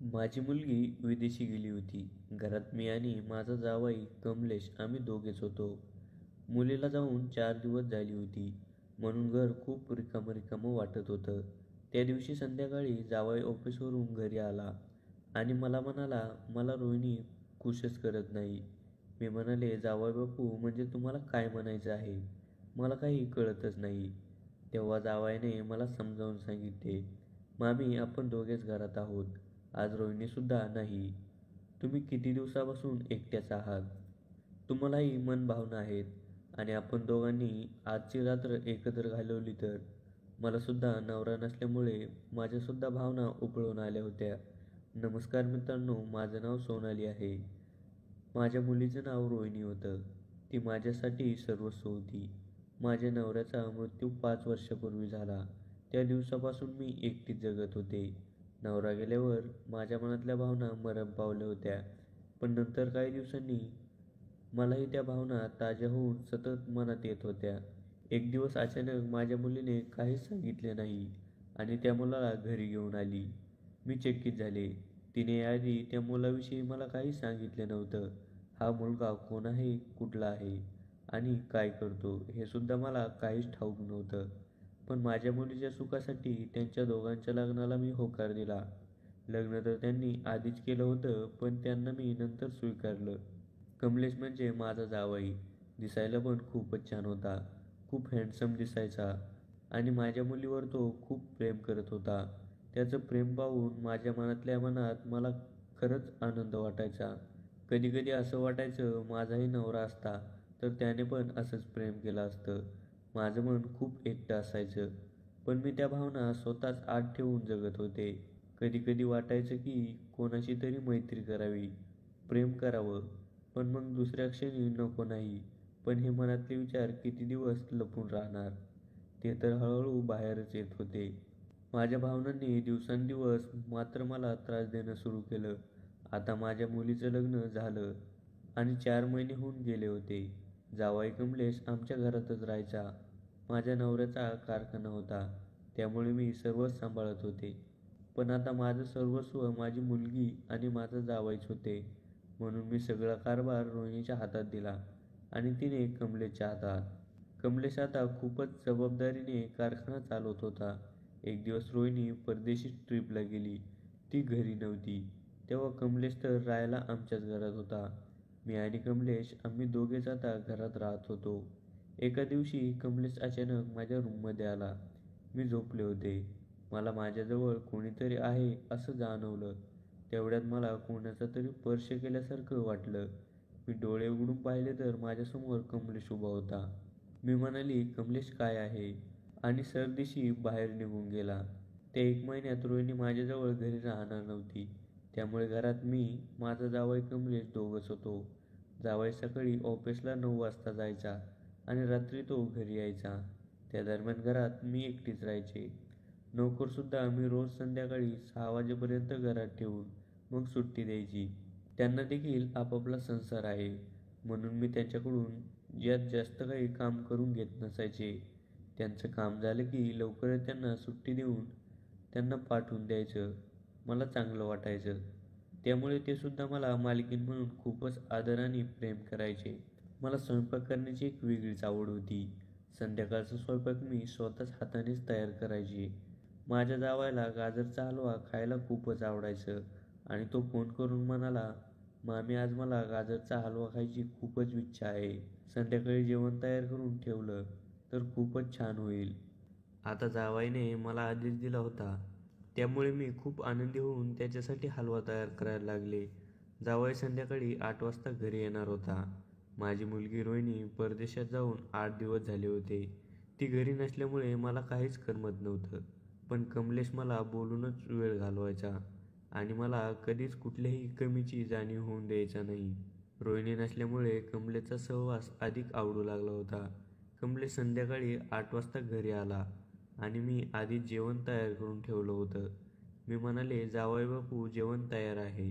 माझी मुलगी विदेशी गेली होती. घरात मी आणि माझा जावई कमलेश आम्ही दोघेच होतो. मुलीला जाऊन 4 दिवस झाली होती, म्हणून घर खूप रिकामं रिकामं वाटत होतं. त्या दिवशी संध्याकाळी जावई ऑफिसवरून घरी आला आणि मला म्हणाला, मला रोहिणी खुशच करत नाही. मी म्हणाले, जावई बापू म्हणजे तुम्हाला काय म्हणायचं आहे? मला काही कळतच नाही. तेव्हा जावयाने मला समजावून सांगितले, मामी आपण दोघेच घरात आहोत. आज रोहिणीसुद्धा नाही. तुम्ही किती दिवसापासून एकट्याच आहात. तुम्हालाही मनभावना आहेत आणि आपण दोघांनी आजची रात्र एकत्र घालवली तर. मलासुद्धा नवरा नसल्यामुळे माझ्यासुद्धा भावना उकळून आल्या होत्या. नमस्कार मित्रांनो, माझं नाव सोनाली आहे. माझ्या मुलीचं नाव रोहिणी होतं. ती माझ्यासाठी सर्वस्व होती. माझ्या नवऱ्याचा मृत्यू 5 वर्षापूर्वी झाला. त्या दिवसापासून मी एकटीच जगत होते. नवरा गेल्यावर माझ्या मनातल्या भावना मरण पावल्या होत्या. पण नंतर काही दिवसांनी मलाही त्या भावना ताज्या होऊन सतत मनात येत होत्या. एक दिवस अचानक माझ्या मुलीने काहीच सांगितले नाही आणि त्या मुलाला घरी घेऊन आली. मी चकित झाले. तिने याआधी त्या मुलाविषयी मला काहीच सांगितले नव्हतं. हा मुलगा कोण आहे, कुठला आहे आणि काय करतो हे सुद्धा मला काहीच ठाऊक नव्हतं. पण माझ्या मुलीच्या सुखासाठी त्यांच्या दोघांच्या लग्नाला मी होकार दिला. लग्न तर त्यांनी आधीच केलं होतं, पण त्यांना मी नंतर स्वीकारलं. कमलेश म्हणजे माझा जावई. दिसायला पण खूपच छान होता. खूप हँडसम दिसायचा आणि माझ्या मुलीवर तो खूप प्रेम करत होता. त्याचं प्रेम पाहून माझ्या मनातल्या मनात मला खरंच आनंद वाटायचा. कधी-कधी असं वाटायचं माझाही नवरा असता तर त्याने पण असंच प्रेम केलं असतं. माझं मन खूप एकटं असायचं. पण मी त्या भावना स्वतःच आत ठेवून जगत होते. कधी-कधी वाटायचं की कोणाशी तरी मैत्री करावी, प्रेम करावं, पण मग दुसऱ्या क्षणी नको नाही. पण हे मनातले विचार किती दिवस लपून राहणार? ते तर हळूहळू बाहेरच येत होते. माझ्या भावनांनी दिवसेंदिवस मात्र मला त्रास देणं सुरू केलं. आता माझ्या मुलीचं लग्न झालं आणि 4 महिने होऊन गेले होते. जावई कमलेश आमच्या घरातच राहायचा. माझ्या नवऱ्याचा कारखाना होता, त्यामुळे मी सर्वच सांभाळत होते. पण आता माझं सर्वस्व माझी मुलगी आणि माझा जावईच होते. म्हणून मी सगळा कारभार रोहिणीच्या हातात दिला आणि तिने कमलेशच्या हातात. कमलेश आता खूपच जबाबदारीने कारखाना चालवत होता. एक दिवस रोहिणी परदेशी ट्रिपला गेली. ती घरी नव्हती. तेव्हा कमलेश तर राहायला आमच्याच घरात होता. मी आणि कमलेश आम्ही दोघेच आता घरात राहत होतो. एका दिवशी कमलेश अचानक माझ्या रूममध्ये आला. मी झोपले होते. मला माझ्याजवळ कोणीतरी आहे असं जाणवलं. तेवढ्यात मला कोणाचा तरी स्पर्श केल्यासारखं वाटलं. मी डोळे उघडून पाहिले तर माझ्यासमोर कमलेश उभा होता. मी म्हणाली, कमलेश काय आहे? आणि सरदेशी बाहेर निघून गेला. त्या 1 महिन्यात रोहिणी माझ्याजवळ घरी राहणार नव्हती. त्यामुळे घरात मी, माझा जावई कमलेश दोघंच होतो. जावई सकाळी ऑफिसला 9 वाजता जायचा आणि रात्री तो घरी यायचा. त्या दरम्यान घरात मी एकटीच राहायचे. नोकरसुद्धा मी रोज संध्याकाळी 6 वाजेपर्यंत घरात ठेवून मग सुट्टी द्यायची. त्यांना देखील आपापला संसार आहे, म्हणून मी त्यांच्याकडून यात जास्त काही काम करून घेत नसायचे. त्यांचं काम झालं की लवकरच त्यांना सुट्टी देऊन त्यांना पाठवून द्यायचं. मला चांगलं वाटायचं. त्यामुळे ते सुद्धा मला मालकीण म्हणून खूपच आदर आणि प्रेम करायचे. मला स्वयंपाक करण्याची एक वेगळीच आवड होती. संध्याकाळचा स्वयंपाक मी स्वतःच हातानेच तयार करायचे. माझ्या जावयाला गाजरचा हलवा खायला खूपच आवडायचं आणि तो फोन करून म्हणाला, मामी आज मला गाजरचा हलवा खायची खूपच इच्छा आहे. संध्याकाळी जेवण तयार करून ठेवलं तर खूपच छान होईल. आता जावयाने मला आदेश दिला होता. त्यामुळे मी खूप आनंदी होऊन त्याच्यासाठी हलवा तयार करायला लागले. जावई संध्याकाळी 8 वाजता घरी येणार होता. माझी मुलगी रोहिणी परदेशात जाऊन 8 दिवस झाले होते. ती घरी नसल्यामुळे मला काहीच करमत नव्हतं. पण कमलेश मला बोलूनच वेळ घालवायचा आणि मला कधीच कुठल्याही कमीची जाणीव होऊन द्यायचा नाही. रोहिणी नसल्यामुळे कमलेशचा सहवास अधिक आवडू लागला होता. कमलेश संध्याकाळी 8 वाजता घरी आला आणि मी आधीच जेवण तयार करून ठेवलं होतं. मी म्हणाले, जावई बापू जेवण तयार आहे.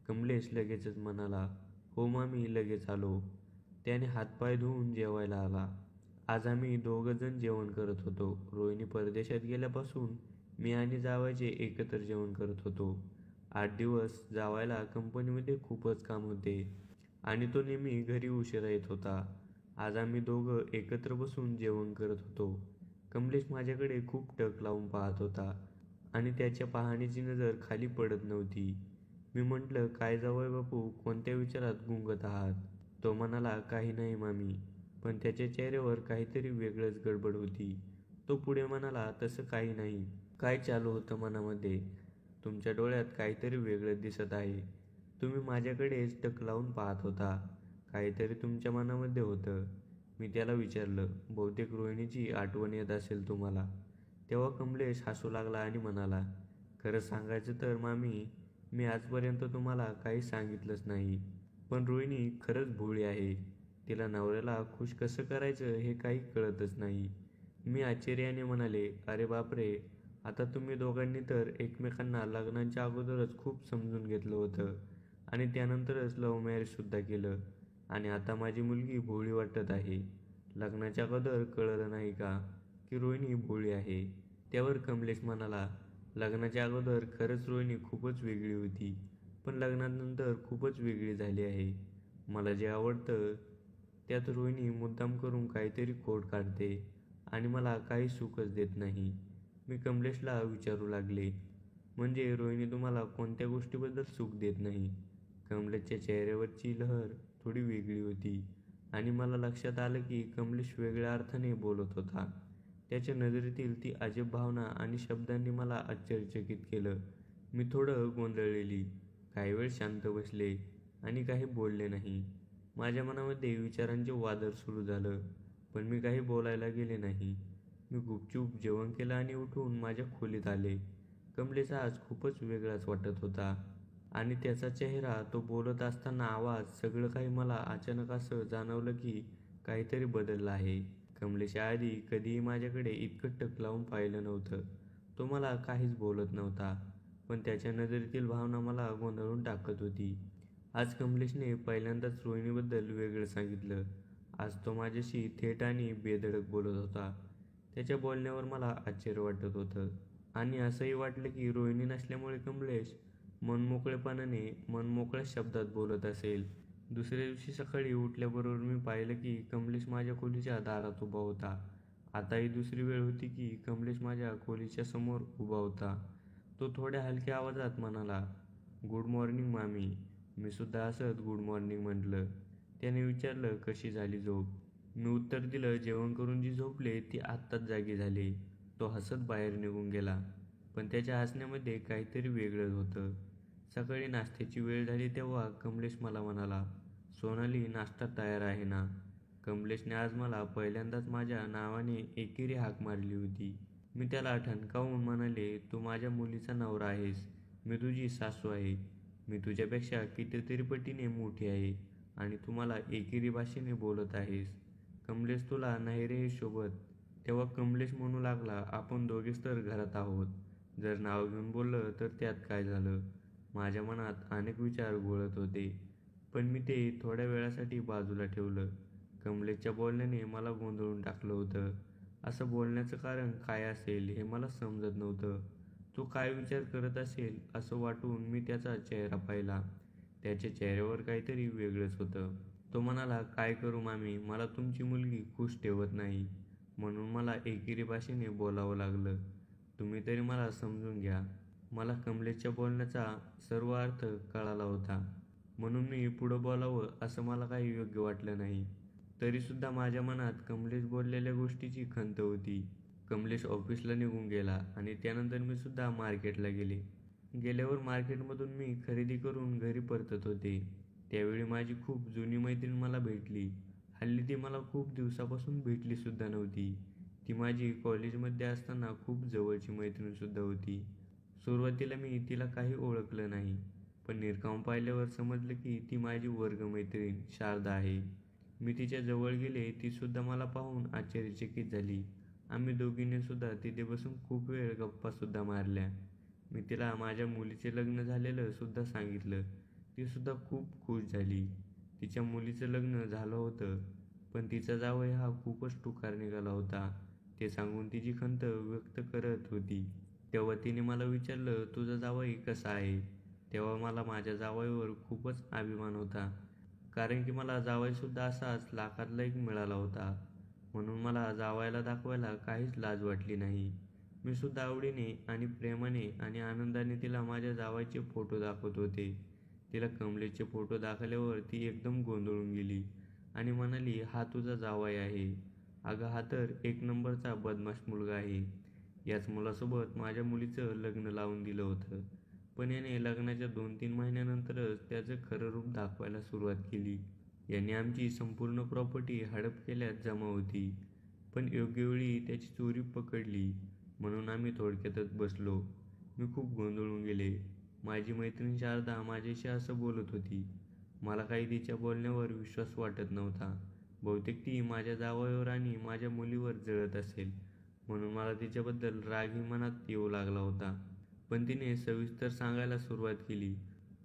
कमलेश लगेचच म्हणाला, हो मामी लगेच आलो. त्याने हातपाय धुवून जेवायला आला. आज आम्ही दोघंजण जेवण करत होतो. रोहिणी परदेशात गेल्यापासून मी आणि जावयाचे एकत्र जेवण करत होतो. 8 दिवस जावायला कंपनीमध्ये खूपच काम होते आणि तो नेहमी घरी उशिरा येत होता. आज आम्ही दोघं एकत्र बसून जेवण करत होतो. कमलेश माझ्याकडे खूप टक लावून पाहत होता आणि त्याच्या पाहण्याची नजर खाली पडत नव्हती. मी म्हटलं, काय जावई बापू, कोणत्या विचारात गुंगत आहात? तो म्हणाला, काही नाही मामी. पण त्याच्या चेहऱ्यावर काहीतरी वेगळंच गडबड होती. तो पुढे म्हणाला, तसं काही नाही. काय चालू होतं मनामध्ये? तुमच्या डोळ्यात काहीतरी वेगळं दिसत आहे. तुम्ही माझ्याकडेच टक लावून पाहत होता. काहीतरी तुमच्या मनामध्ये होतं. मी त्याला विचारलं, बहुतेक रोहिणीची आठवण येत असेल तुम्हाला. तेव्हा कमलेश हसू लागला आणि म्हणाला, खरं सांगायचं तर मामी, मी आजपर्यंत तुम्हाला काही सांगितलंच नाही. पण रोहिणी खरंच भोळी आहे. तिला नवऱ्याला खुश कसं करायचं हे काही कळतच नाही. मी आश्चर्याने म्हणाले, अरे बापरे, आता तुम्ही दोघांनी तर एकमेकांना लग्नाच्या अगोदरच खूप समजून घेतलं होतं आणि त्यानंतरच लव्ह मॅरेजसुद्धा केलं आणि आता माझी मुलगी भोळी वाटत आहे. लग्नाच्या अगोदर कळलं नाही का की रोहिणी भोळी आहे? त्यावर कमलेश म्हणाला, लग्नाच्या अगोदर खरंच रोहिणी खूपच वेगळी होती, पण लग्नानंतर खूपच वेगळी झाली आहे. मला जे आवडतं त्यात रोहिणी मुद्दाम करून काहीतरी खोड काढते आणि मला काही सुखच देत नाही. मी कमलेशला विचारू लागले, म्हणजे रोहिणी तुम्हाला कोणत्या गोष्टीबद्दल सुख देत नाही? कमलेशच्या चेहऱ्यावरची लहर थोडी वेगळी होती आणि मला लक्षात आलं की कमलेश वेगळ्या अर्थाने बोलत होता. त्याच्या नजरेतील ती अजब भावना आणि शब्दांनी मला आश्चर्यचकित केलं. मी थोडं गोंधळलेली. काही वेळ शांत बसले आणि काही बोलले नाही. माझ्या मनामध्ये विचारांचे वादळ सुरू झालं, पण मी काही बोलायला गेले नाही. मी गुपचूप जेवण केलं आणि उठून माझ्या खोलीत आले. कमलेश आज खूपच वेगळाच वाटत होता आणि त्याचा चेहरा, तो बोलत असताना आवाज, सगळं काही मला अचानक असं जाणवलं की काहीतरी बदललं आहे. कमलेश आधी कधीही माझ्याकडे इतकं टक लावून पाहिलं नव्हतं. तो मला काहीच बोलत नव्हता, पण त्याच्या नजरेतील भावना मला गोंधळून टाकत होती. आज कमलेशने पहिल्यांदाच रोहिणीबद्दल वेगळं सांगितलं. आज तो माझ्याशी थेट आणि बेधडक बोलत होता. त्याच्या बोलण्यावर मला आश्चर्य वाटत होतं आणि असंही वाटलं की रोहिणी नसल्यामुळे कमलेश मनमोकळेपणाने, मनमोकळ्या शब्दात बोलत असेल. दुसऱ्या दिवशी सकाळी उठल्याबरोबर मी पाहिलं की कमलेश माझ्या खोलीच्या दारात उभा होता. आता ही दुसरी वेळ होती की कमलेश माझ्या खोलीच्या समोर उभा होता. तो थोड्या हलक्या आवाजात म्हणाला, गुड मॉर्निंग मामी. मी सुद्धा हसत गुड मॉर्निंग म्हटलं. त्याने विचारलं, कशी झाली झोप? मी उत्तर दिलं, जेवण करून जी झोपले ती आत्ताच जागी झाली. तो हसत बाहेर निघून गेला, पण त्याच्या हसण्यामध्ये काहीतरी वेगळंच होतं. सकाळी नाश्त्याची वेळ झाली तेव्हा कमलेश मला म्हणाला, सोनाली, नाश्ता तयार आहे ना? कमलेशने आज मला पहिल्यांदाच माझ्या नावाने एकेरी हाक मारली होती. मी त्याला ठणकावून म्हणाले, तू माझ्या मुलीचा नवरा आहेस. मी तुझी सासू आहे. मी तुझ्यापेक्षा कितीतरी पटीने मोठी आहे आणि तू मला एकेरी भाषेने बोलत आहेस. कमलेश, तुला नाही रे हे शोभत. तेव्हा कमलेश म्हणू लागला, आपण दोघेच तर घरात आहोत. जर नाव घेऊन बोललं तर त्यात काय झालं? माझ्या मनात अनेक विचार घोळत होते, पण मी ते थोड्या वेळासाठी बाजूला ठेवलं. कमलेशच्या बोलण्याने मला गोंधळून टाकलं होतं. असं बोलण्याचं कारण काय असेल हे मला समजत नव्हतं. तो काय विचार करत असेल असं वाटून मी त्याचा चेहरा पाहिला. त्याच्या चेहऱ्यावर काहीतरी वेगळंच होतं. तो म्हणाला, काय करू मामी, मला तुमची मुलगी खुश ठेवत नाही, म्हणून मला एकेरी भाषेने बोलावं लागलं. तुम्ही तरी मला समजून घ्या. मला कमलेशच्या बोलण्याचा सर्व अर्थ कळाला होता, म्हणून मी पुढं बोलावं असं मला काही योग्य वाटलं नाही. तरीसुद्धा माझ्या मनात कमलेश बोललेल्या गोष्टीची खंत होती. कमलेश ऑफिसला निघून गेला आणि त्यानंतर मी सुद्धा मार्केटला गेले. गेल्यावर मार्केटमधून मी खरेदी करून घरी परतत होते. त्यावेळी माझी खूप जुनी मैत्रीण मला भेटली. हल्ली ती मला खूप दिवसापासून भेटलीसुद्धा नव्हती. ती माझी कॉलेजमध्ये असताना खूप जवळची मैत्रीणसुद्धा होती. सुरुवातीला मी तिला काही ओळखलं नाही, पण निरकाहून पाहिल्यावर समजलं की ती माझी वर्गमैत्रीण शारदा आहे. मी तिच्या जवळ गेले. तीसुद्धा मला पाहून आश्चर्यचकित झाली. आम्ही दोघींनी सुद्धा तिथे बसून खूप वेळ गप्पासुद्धा मारल्या. मी तिला माझ्या मुलीचे लग्न झालेलं सुद्धा सांगितलं. तीसुद्धा खूप खुश झाली. तिच्या मुलीचं लग्न झालं होतं, पण तिचा जावई हा खूपच टुकार निघाला होता, ते सांगून तिची खंत व्यक्त करत होती. तेव्हा तिने मला विचारलं, तुझा जावई कसा आहे? तेव्हा मला माझ्या जावयावर खूपच अभिमान होता. कारण की मला जावईसुद्धा असाच लाखातला एक मिळाला होता. म्हणून मला जावयाला दाखवायला काहीच लाज वाटली नाही. मी सुद्धा आवडीने आणि प्रेमाने आणि आनंदाने तिला माझ्या जावयाचे फोटो दाखवत होते. तिला कमलेशचे फोटो दाखवल्यावर ती एकदम गोंधळून गेली आणि म्हणाली, "हा तुझा जावई आहे. अगं हा तर एक नंबरचा बदमाश मुलगा आहे. याच मुलासोबत माझ्या मुलीचं लग्न लावून दिलं होतं." पण याने लग्नाच्या 2-3 महिन्यानंतरच त्याचं खरं रूप दाखवायला सुरुवात केली. याने आमची संपूर्ण प्रॉपर्टी हडप केल्यात जमा होती. पण योग्य वेळी त्याची चोरी पकडली म्हणून आम्ही थोडक्यातच बसलो. मी खूप गोंधळून गेले. माझी मैत्रीण शारदा माझ्याशी असं बोलत होती. मला काही तिच्या बोलण्यावर विश्वास वाटत नव्हता. बहुतेक ती माझ्या जावयावर आणि माझ्या मुलीवर जळत असेल, म्हणून मला तिच्याबद्दल रागही मनात येऊ लागला होता. पण तिने सविस्तर सांगायला सुरुवात केली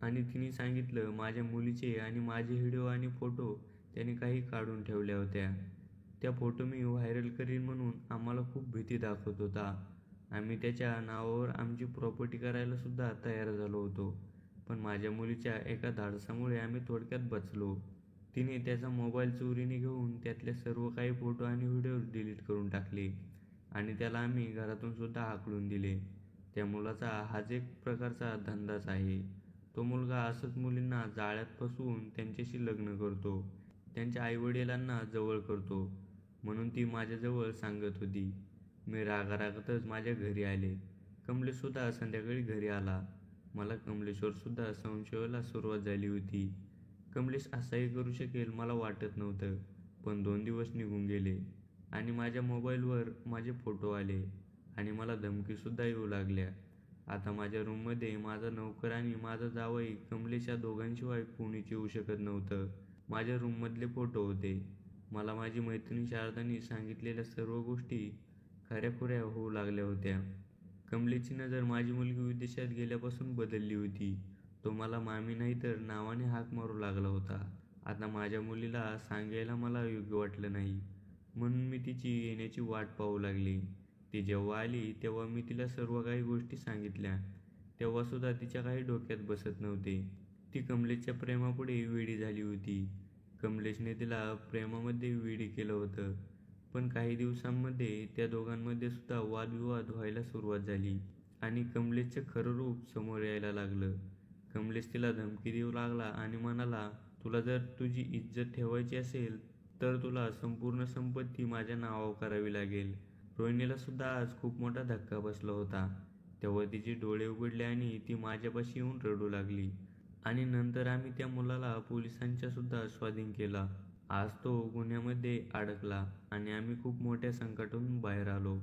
आणि तिने सांगितलं, माझ्या मुलीचे आणि माझे व्हिडिओ आणि फोटो त्याने काही काढून ठेवल्या होत्या. त्या फोटो मी व्हायरल करीन म्हणून आम्हाला खूप भीती दाखवत होता. आम्ही त्याच्या नावावर आमची प्रॉपर्टी करायला सुद्धा तयार झालो होतो. पण माझ्या मुलीच्या एका धाडसामुळे आम्ही थोडक्यात बचलो. तिने त्याचा मोबाईल चोरीने घेऊन त्यातले सर्व काही फोटो आणि व्हिडिओ डिलीट करून टाकले आणि त्याला आम्ही घरातून सुद्धा हाकलून दिले. त्या मुलाचा हाच एक प्रकारचा धंदाच आहे. तो मुलगा असंच मुलींना जाळ्यात फसवून त्यांच्याशी लग्न करतो. त्यांच्या आईवडिलांना जवळ करतो, म्हणून ती माझ्याजवळ सांगत होती. मी रागारागातच माझ्या घरी आले. कमलेशसुद्धा संध्याकाळी घरी आला. मला कमलेशवरसुद्धा संशयाला सुरुवात झाली होती. कमलेश असाही करू शकेल मला वाटत नव्हतं. पण 2 दिवस निघून गेले आणि माझ्या मोबाईलवर माझे फोटो आले आणि मला धमकीसुद्धा येऊ लागल्या. आता माझ्या रूममध्ये माझा नोकर आणि माझा जावई कमलेश या दोघांशिवाय कोणीच येऊ शकत नव्हतं. माझ्या रूममधले फोटो होते. मला माझी मैत्रीण शारदाने सांगितलेल्या सर्व गोष्टी खऱ्याखुऱ्या होऊ लागल्या होत्या. कमलेशची नजर माझी मुलगी विदेशात गेल्यापासून बदलली होती. तो मला मामी नाही तर नावाने हाक मारू लागला होता. आता माझ्या मुलीला सांगायला मला योग्य वाटलं नाही, म्हणून मी तिची येण्याची वाट पाहू लागली. ती जेव्हा आली तेव्हा मी तिला सर्व काही गोष्टी सांगितल्या. तेव्हासुद्धा तिच्या काही डोक्यात बसत नव्हते. ती कमलेशच्या प्रेमापुढे वेडी झाली होती. कमलेशने तिला प्रेमामध्ये वेडी केलं होतं. पण काही दिवसांमध्ये त्या दोघांमध्ये सुद्धा वादविवाद व्हायला सुरुवात झाली आणि कमलेशचं खरं रूप समोर यायला लागलं. कमलेश तिला धमकी देऊ लागला आणि म्हणाला, "तुला जर तुझी इज्जत ठेवायची असेल तर तुला संपूर्ण संपत्ती माझ्या नावावर करावी लागेल." रोहिणीला सुद्धा आज खूप मोठा धक्का बसला होता. तेव्हा तिचे डोळे उघडले आणि ती माझ्यापाशी येऊन रडू लागली. आणि नंतर आम्ही त्या मुलाला पोलिसांच्या सुद्धा स्वाधीन केला. आज तो गुन्ह्यामध्ये अडकला आणि आम्ही खूप मोठ्या संकटातून बाहेर आलो.